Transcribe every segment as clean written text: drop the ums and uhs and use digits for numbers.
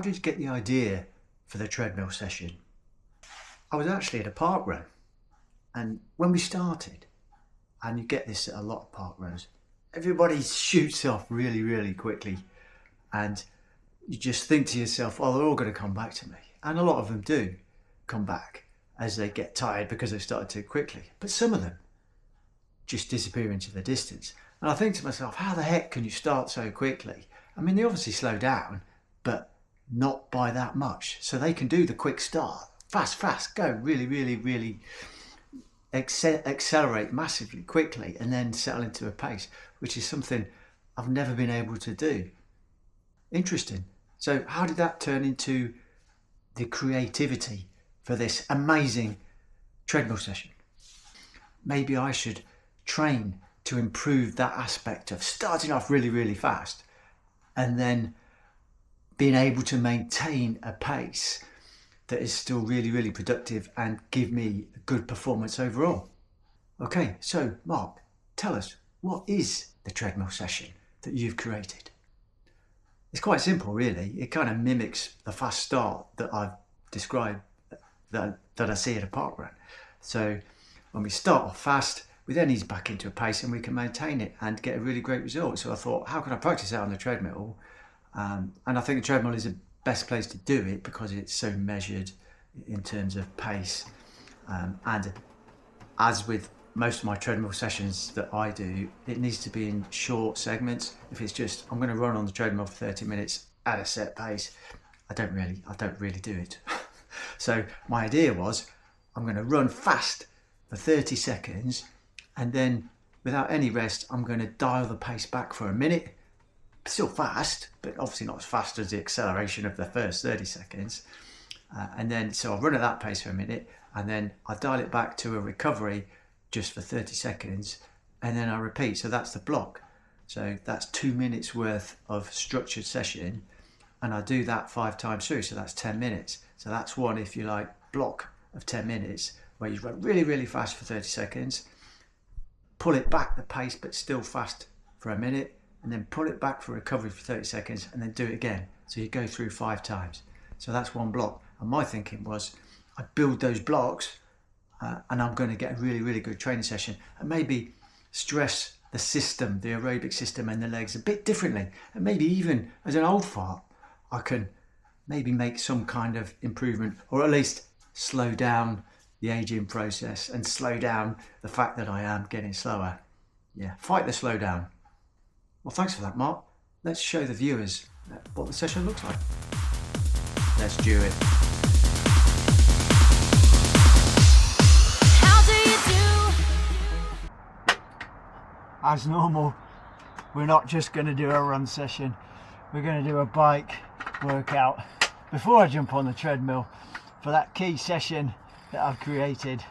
did you get the idea for the treadmill session? I was actually at a park run, and when we started, and you get this at a lot of park runs, everybody shoots off really, really quickly, and you just think to yourself, oh, they're all going to come back to me. And a lot of them do come back as they get tired because they've started too quickly. But some of them just disappear into the distance. And I think to myself, how the heck can you start so quickly? I mean, they obviously slow down, but not by that much. So they can do the quick start, fast, go, really, really, really accelerate massively quickly, and then settle into a pace, which is something I've never been able to do. Interesting. So how did that turn into the creativity for this amazing treadmill session? Maybe I should train to improve that aspect of starting off really, really fast and then being able to maintain a pace that is still really, really productive and give me a good performance overall. Okay, so Mark, tell us, what is the treadmill session that you've created? It's quite simple, really. It kind of mimics the fast start that I've described that I see at a park run. So when we start off fast, we then ease back into a pace and we can maintain it and get a really great result. So I thought, how can I practice that on the treadmill? And I think the treadmill is the best place to do it because it's so measured in terms of pace. And as with most of my treadmill sessions that I do, it needs to be in short segments. If it's just, I'm going to run on the treadmill for 30 minutes at a set pace, I don't really do it. So my idea was, I'm going to run fast for 30 seconds and then without any rest, I'm going to dial the pace back for a minute. Still fast, but obviously not as fast as the acceleration of the first 30 seconds. And then, so I'll run at that pace for a minute and then I dial it back to a recovery just for 30 seconds and then I repeat. So that's the block. So that's 2 minutes worth of structured session and I do that 5 times through. So that's 10 minutes. So that's one, if you like, block of 10 minutes where you run really, really fast for 30 seconds, pull it back the pace but still fast for a minute, and then pull it back for recovery for 30 seconds and then do it again. So you go through 5 times. So that's one block. And my thinking was I build those blocks and I'm going to get a really, really good training session and maybe stress the system, the aerobic system and the legs a bit differently. And maybe even as an old fart, I can maybe make some kind of improvement or at least slow down the aging process and slow down the fact that I am getting slower. Yeah, fight the slow down. Well, thanks for that, Mark. Let's show the viewers what the session looks like. Let's do it. How do you do? As normal, we're not just going to do a run session. We're going to do a bike workout before I jump on the treadmill for that key session that I've created.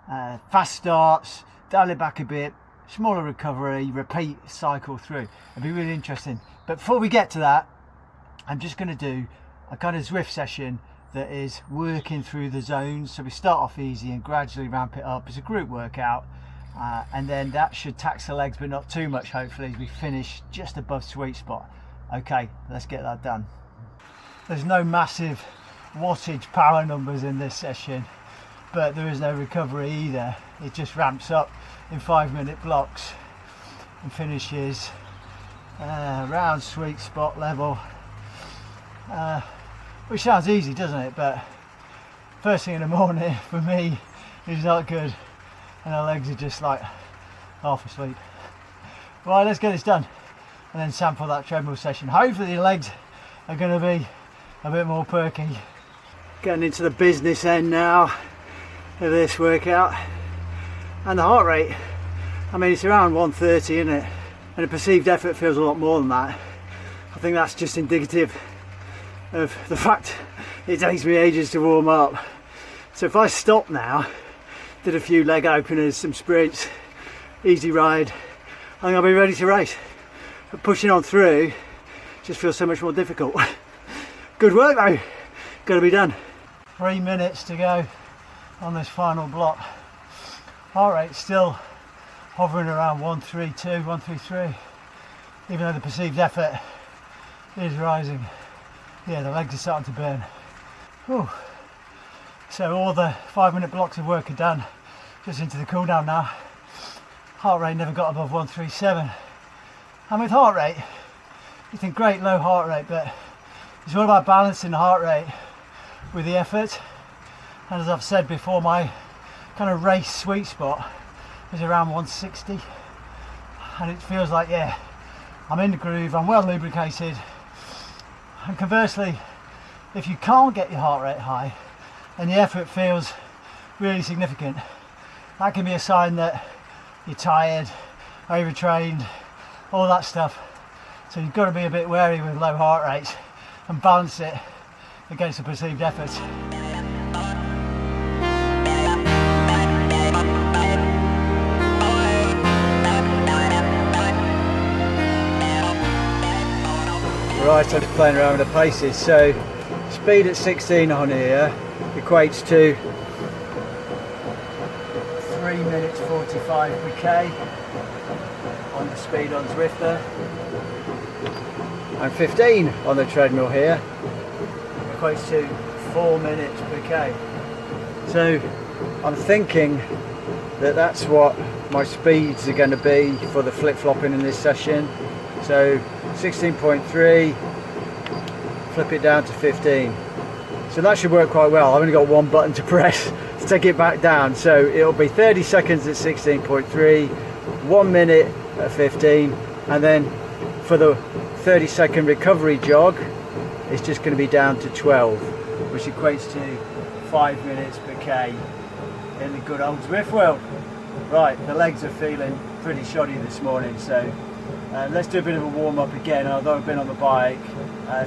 Fast starts, dial it back a bit, smaller recovery, repeat cycle through. It'll be really interesting. But before we get to that, I'm just going to do a kind of Zwift session that is working through the zones. So we start off easy and gradually ramp it up. It's a group workout and then that should tax the legs but not too much, hopefully, as we finish just above sweet spot. Okay, let's get that done. There's no massive wattage power numbers in this session, but there is no recovery either. It just ramps up in 5-minute blocks and finishes around sweet spot level, which sounds easy, doesn't it? But first thing in the morning for me is not good and the legs are just like half asleep. Right, let's get this done and then sample that treadmill session. Hopefully the legs are going to be a bit more perky. Getting into the business end now of this workout, and the heart rate, I mean, it's around 130, isn't it? And the perceived effort feels a lot more than that. I think that's just indicative of the fact it takes me ages to warm up. So if I stop now, did a few leg openers, some sprints, easy ride, I think I'll be ready to race. But pushing on through just feels so much more difficult. Good work though, got to be done. 3 minutes to go on this final block. Heart rate still hovering around 132, 133, even though the perceived effort is rising. yeah, the legs are starting to burn. Whew. So all the 5-minute blocks of work are done, just into the cool down now. Heart rate never got above 137. And with heart rate, you think great low heart rate, but it's all about balancing the heart rate with the effort. And as I've said before, my kind of race sweet spot is around 160. And it feels like, yeah, I'm in the groove, I'm well lubricated. And conversely, if you can't get your heart rate high and the effort feels really significant, that can be a sign that you're tired, overtrained, all that stuff. So you've got to be a bit wary with low heart rates and balance it against the perceived effort. Right, I'm just playing around with the paces. So speed at 16 on here equates to 3 minutes 45 per k on the speed on Zwifter, and 15 on the treadmill here equates to 4 minutes per k. So I'm thinking that that's what my speeds are going to be for the flip-flopping in this session. So 16.3, flip it down to 15. So that should work quite well. I've only got one button to press to take it back down. So it'll be 30 seconds at 16.3, 1 minute at 15, and then for the 30-second recovery jog, it's just going to be down to 12, which equates to 5 minutes per k in the good old Zwift world. Right, the legs are feeling pretty shoddy this morning, so let's do a bit of a warm-up again, although I've been on the bike,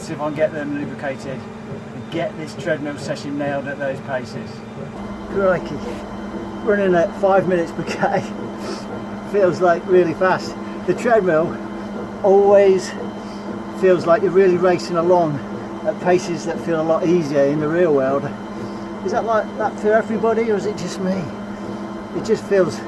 see if I can get them lubricated and get this treadmill session nailed at those paces. Crikey, running at 5 minutes per k feels like really fast. The treadmill always feels like you're really racing along at paces that feel a lot easier in the real world. Is that like that for everybody, or is it just me? It just feels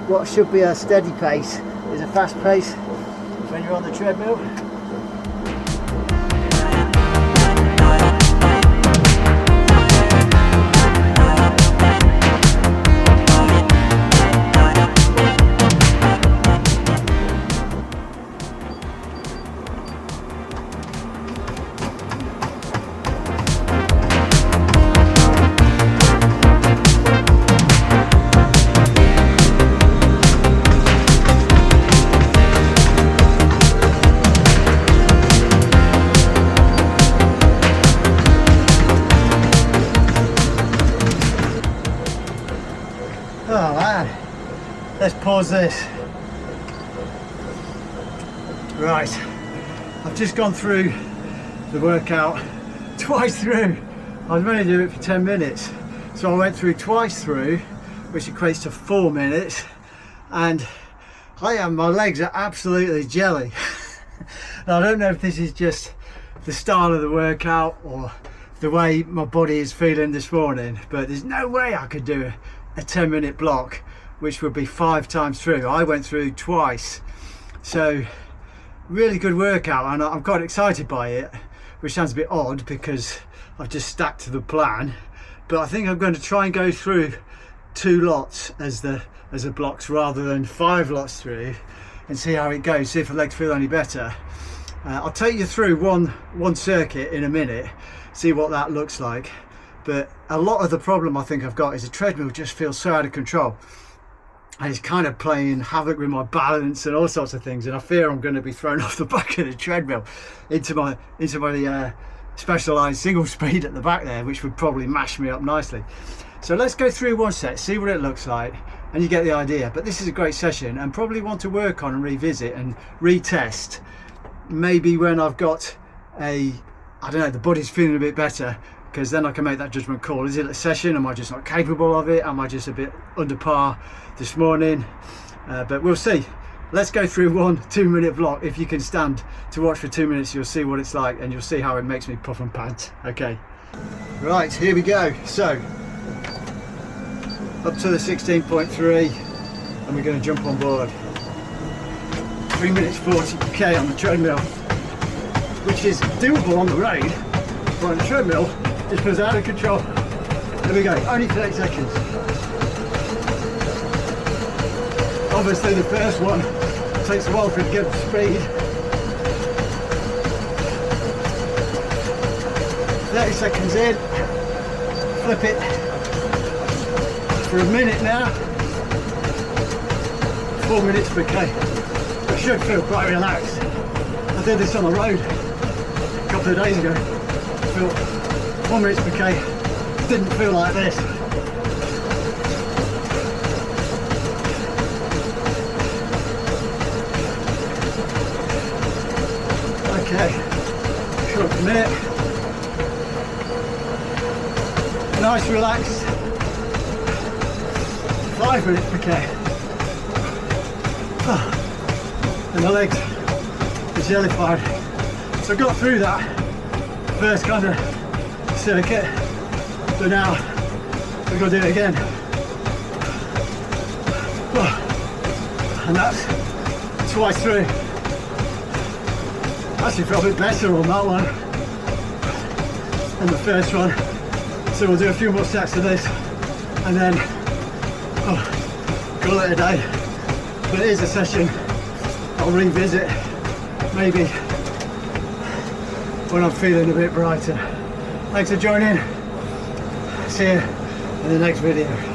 what should be a steady pace is a fast pace when you're on the treadmill. Oh man, let's pause this. Right, I've just gone through the workout twice through. I was meant to do it for 10 minutes, so I went through twice through, which equates to 4 minutes, and my legs are absolutely jelly. Now I don't know if this is just the style of the workout or the way my body is feeling this morning, but there's no way I could do a 10-minute block, which would be 5 times through. I went through twice, so really good workout, and I'm quite excited by it, which sounds a bit odd because I've just stacked to the plan, but I think I'm going to try and go through 2 lots as the blocks rather than 5 lots through, and see how it goes, see if the legs feel any better. I'll take you through one circuit in a minute, see what that looks like. But a lot of the problem I think I've got is the treadmill just feels so out of control, and it's kind of playing havoc with my balance and all sorts of things, and I fear I'm going to be thrown off the back of the treadmill into my specialised single speed at the back there, which would probably mash me up nicely. So let's go through one set, see what it looks like, and you get the idea. But this is a great session, and probably want to work on and revisit and retest maybe when I've got I don't know, the body's feeling a bit better, because then I can make that judgment call. Is it a session? Am I just not capable of it? Am I just a bit under par this morning? But we'll see. Let's go through one 2-minute block. If you can stand to watch for 2 minutes, you'll see what it's like, and you'll see how it makes me puff and pant. Okay. Right, here we go. So, up to the 16.3, and we're going to jump on board. 3 minutes 40 k on the treadmill, which is doable on the road. on the treadmill just feels out of control. There we go, only 30 seconds. Obviously the first one takes a while for it to get up to speed. 30 seconds in, flip it for a minute now, 4 minutes per K. I should feel quite relaxed. I did this on the road a couple of days ago. I felt 4 minutes per K, didn't feel like this. Okay, short per minute. Nice relaxed 5 minutes per K. And the legs are jellified. So I got through that first kind of circuit, but now we've got to do it again. And that's twice through. Actually felt a bit better on that one than the first one. So we'll do a few more sets of this and then call it a day. But it is a session I'll revisit maybe when I'm feeling a bit brighter. Thanks for joining. See you in the next video.